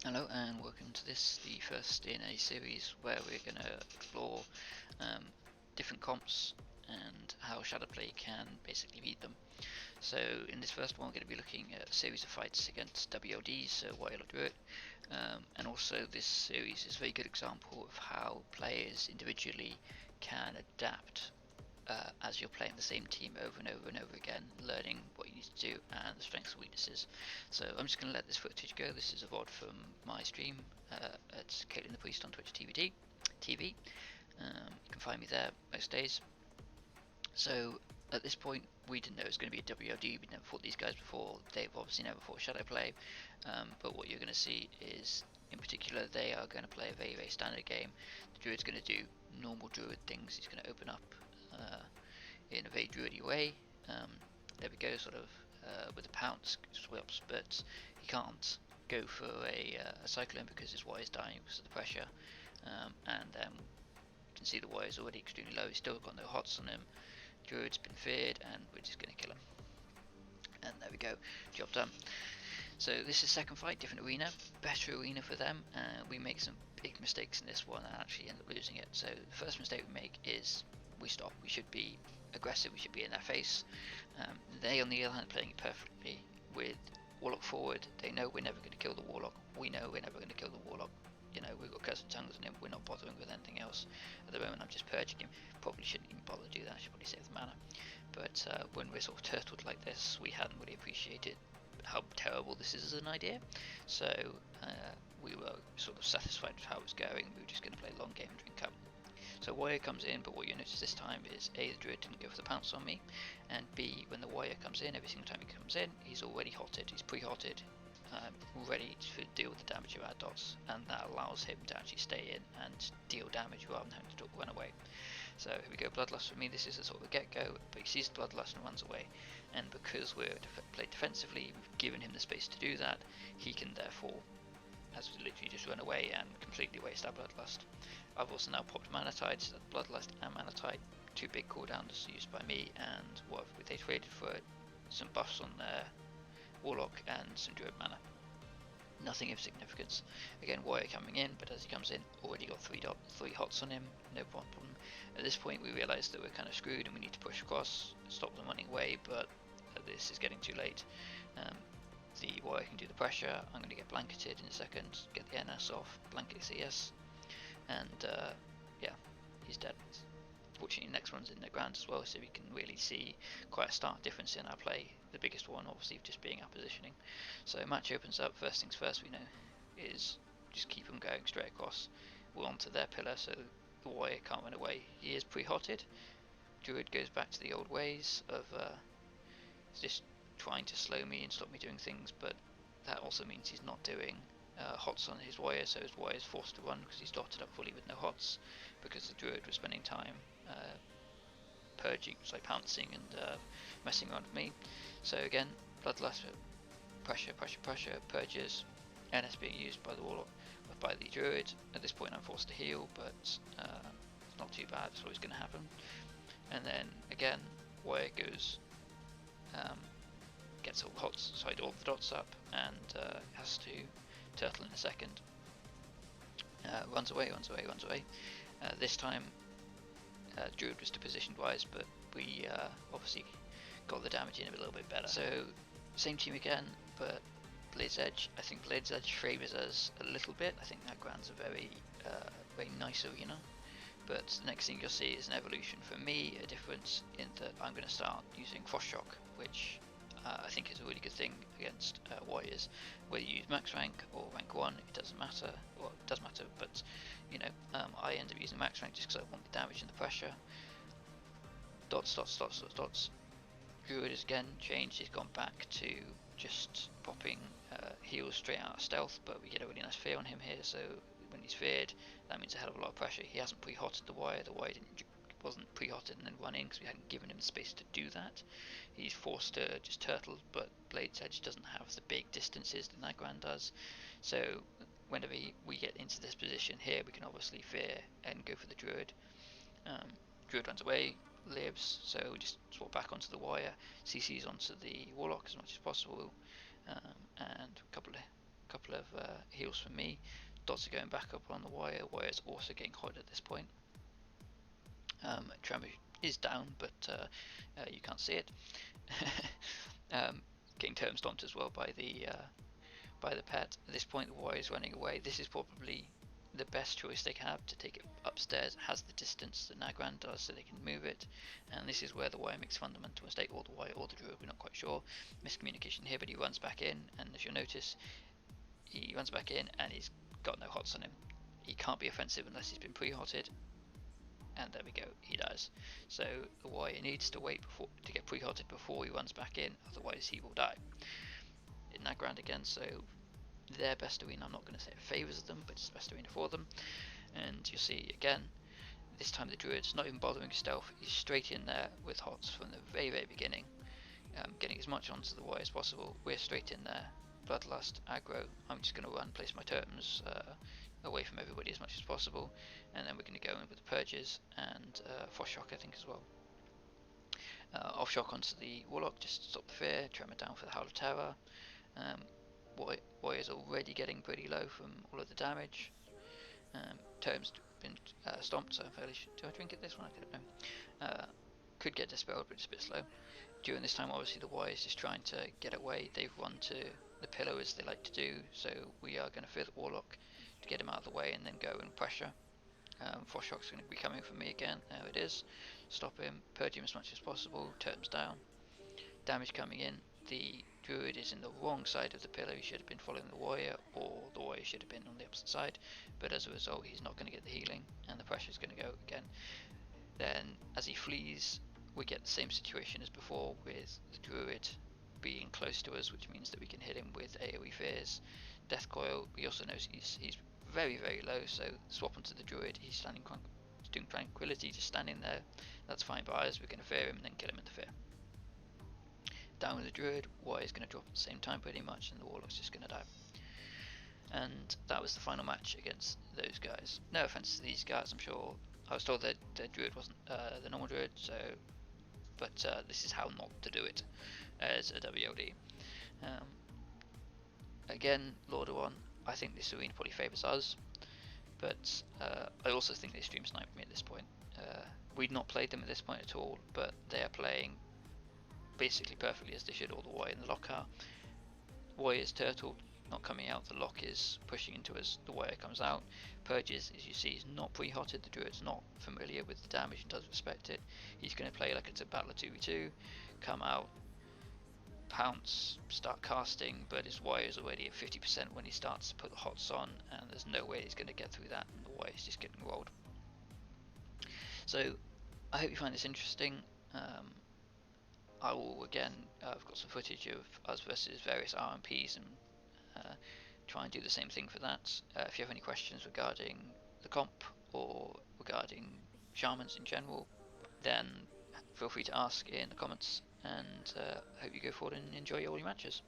Hello and welcome to this, the first in a series where we're going to explore different comps and how Shadowplay can basically beat them. So in this first one we're going to be looking at a series of fights against WLDs, so Warlock Druid, and also this series is a very good example of how players individually can adapt as you're playing the same team over and over and over again, learning what you need to do and the strengths and weaknesses. So I'm just going to let this footage go. This is a VOD from my stream at Caitlin the Priest on Twitch TV. You can find me there most days. So at this point we didn't know it was going to be a WLD, we'd never fought these guys before, they've obviously never fought Shadowplay, but what you're going to see is, in particular, they are going to play a very, very standard game. The Druid's going to do normal Druid things, he's going to open up in a very druidy way. There we go, sort of with a pounce swaps, but he can't go for a cyclone because his wire is dying because of the pressure. And then you can see the wire is already extremely low. He's still got no hots on him. Druid's been feared, and we're just going to kill him. And there we go, job done. So this is second fight, different arena, better arena for them. We make some big mistakes in this one and actually end up losing it. So the first mistake we make is we stop. We should be aggressive, we should be in their face. They on the other hand are playing it perfectly with Warlock forward. They know we're never going to kill the Warlock, we know we're never going to kill the Warlock. You know, we've got Karahzan tongues on him, we're not bothering with anything else. At the moment I'm just purging him, probably shouldn't even bother to do that, I should probably save the mana. But when we're sort of turtled like this, we hadn't really appreciated how terrible this is as an idea. So we were sort of satisfied with how it was going, we were just going to play a long game and drink up. So Warrior comes in, but what you notice this time is A, the Druid didn't go for the pounce on me, and B, when the Warrior comes in, every single time he comes in, he's already hotted, he's pre-hotted, ready to deal with the damage of our dots, and that allows him to actually stay in and deal damage rather than having to run away. So here we go, Bloodlust for me, this is a sort of a get-go, but he sees the Bloodlust and runs away, and because we're played defensively, we've given him the space to do that, he can therefore has literally just run away and completely waste our Bloodlust. I've also now popped Mana Tide, so that Bloodlust and Mana Tide, two big cooldowns used by me, and what they traded for it, some buffs on their Warlock and some Druid mana. Nothing of significance. Again, Warrior coming in, but as he comes in, already got three hots on him, no problem. At this point we realise that we're kind of screwed and we need to push across, stop them running away, but this is getting too late. The Warrior can do the pressure, I'm going to get blanketed in a second, get the NS off, blanket CS, and yeah, he's dead. Fortunately, the next one's in the ground as well, so we can really see quite a stark difference in our play. The biggest one, obviously, just being our positioning. So match opens up. First things first, we know is just keep them going straight across. We're onto their pillar, so the Warrior can't run away. He is pre-hotted. Druid goes back to the old ways of just trying to slow me and stop me doing things, but that also means he's not doing hots on his Warrior, so his Warrior is forced to run because he's dotted up fully with no hots, because the Druid was spending time purging, so pouncing and messing around with me. So again, Bloodlust, pressure, purges, NS being used by the Warlock, by the Druid. At this point I'm forced to heal, but it's not too bad, it's always going to happen. And then again, Warrior goes, gets all the dots up, and has to turtle in a second. Runs away. This time Druid was positioned wise, but we obviously got the damage in a little bit better. So same team again, but Blade's Edge. I think Blade's Edge favours us a little bit. I think that ground's a very nice arena. But the next thing you'll see is an evolution for me, a difference in that I'm going to start using Frost Shock, which I think is a really good thing against Warriors. Whether you use max rank or rank 1, it doesn't matter. Well, it does matter, but you know, I end up using max rank just because I want the damage and the pressure. Dots. Druid has again changed, he's gone back to just popping heals straight out of stealth, but we get a really nice fear on him here, so when he's feared, that means a hell of a lot of pressure. He hasn't pre-hotted the Warrior wasn't pre-hotted and then run in because we hadn't given him the space to do that. He's forced to just turtle, but Blade's Edge doesn't have the big distances that Nagran does, so whenever we get into this position here, we can obviously fear and go for the Druid. Druid runs away, lives, so we just swap back onto the Warrior, CCs onto the Warlock as much as possible, and a couple of heals from me. Dots are going back up on the wire. Wire's also getting hot at this point. Tremor is down, but you can't see it. Getting term stomped as well by the pet. At this point, the wire is running away. This is probably the best choice they can have to take it upstairs. It has the distance that Nagrand does, so they can move it. And this is where the wire makes fundamental mistake, or the wire or the druid, we're not quite sure. Miscommunication here, but he runs back in, and as you'll notice, he runs back in and he's got no hots on him. He can't be offensive unless he's been pre-hotted. And there we go, he dies. So the wire needs to wait to get pre-hotted before he runs back in, otherwise he will die. In Nagrand again, so their best arena, I'm not going to say it favours them, but it's the best arena for them. And you'll see again, this time the druid's not even bothering stealth, he's straight in there with hots from the very, very beginning, getting as much onto the wire as possible. We're straight in there, bloodlust, aggro. I'm just going to run, place my totems away from everybody as much as possible, and then we're going to go in with the purges and frost shock, I think, as well. Off shock onto the Warlock just to stop the fear, tremor down for the Howl of Terror. Warrior's already getting pretty low from all of the damage. Totem's been stomped, so I'm fairly sure. Do I drink it this one? I don't know. Could get dispelled, but it's a bit slow. During this time, obviously, the Warrior's just trying to get away. They've run to the pillow as they like to do, so we are going to fear the Warlock to get him out of the way and then go and pressure. Frost Shock's going to be coming from me again. There it is. Stop him, purge him as much as possible. Totem's down. Damage coming in. The druid is in the wrong side of the pillar. He should have been following the warrior, or the warrior should have been on the opposite side, but as a result he's not going to get the healing and the pressure is going to go again. Then as he flees, we get the same situation as before, with the druid being close to us, which means that we can hit him with AoE fears, death coil. We also know he's very, very low, so swap onto the druid. He's doing tranquility, just standing there. That's fine by us. We're going to fear him and then kill him with the fear. Down with the druid, warrior is going to drop at the same time pretty much, and the warlock's just going to die. And that was the final match against those guys. No offense to these guys, I'm sure. I was told that the druid wasn't the normal druid, so but this is how not to do it as a WLD. Again, Lord of One, I think this arena probably favours us, but I also think they stream sniped me at this point. We'd not played them at this point at all, but they are playing basically perfectly as they should. All the way in the lock are. Warrior's turtle not coming out, the lock is pushing into us, the warrior comes out. Purges, as you see, is not pre-hotted, the druid's not familiar with the damage and doesn't respect it. He's going to play like it's a battle of 2v2, come out, pounce, start casting, but his warrior is already at 50% when he starts to put the hots on, and there's no way he's going to get through that, and the warrior's just getting rolled. So I hope you find this interesting. I will again, I've got some footage of us versus various RMPs and try and do the same thing for that. If you have any questions regarding the comp or regarding shamans in general, then feel free to ask in the comments, and I hope you go forward and enjoy all your matches.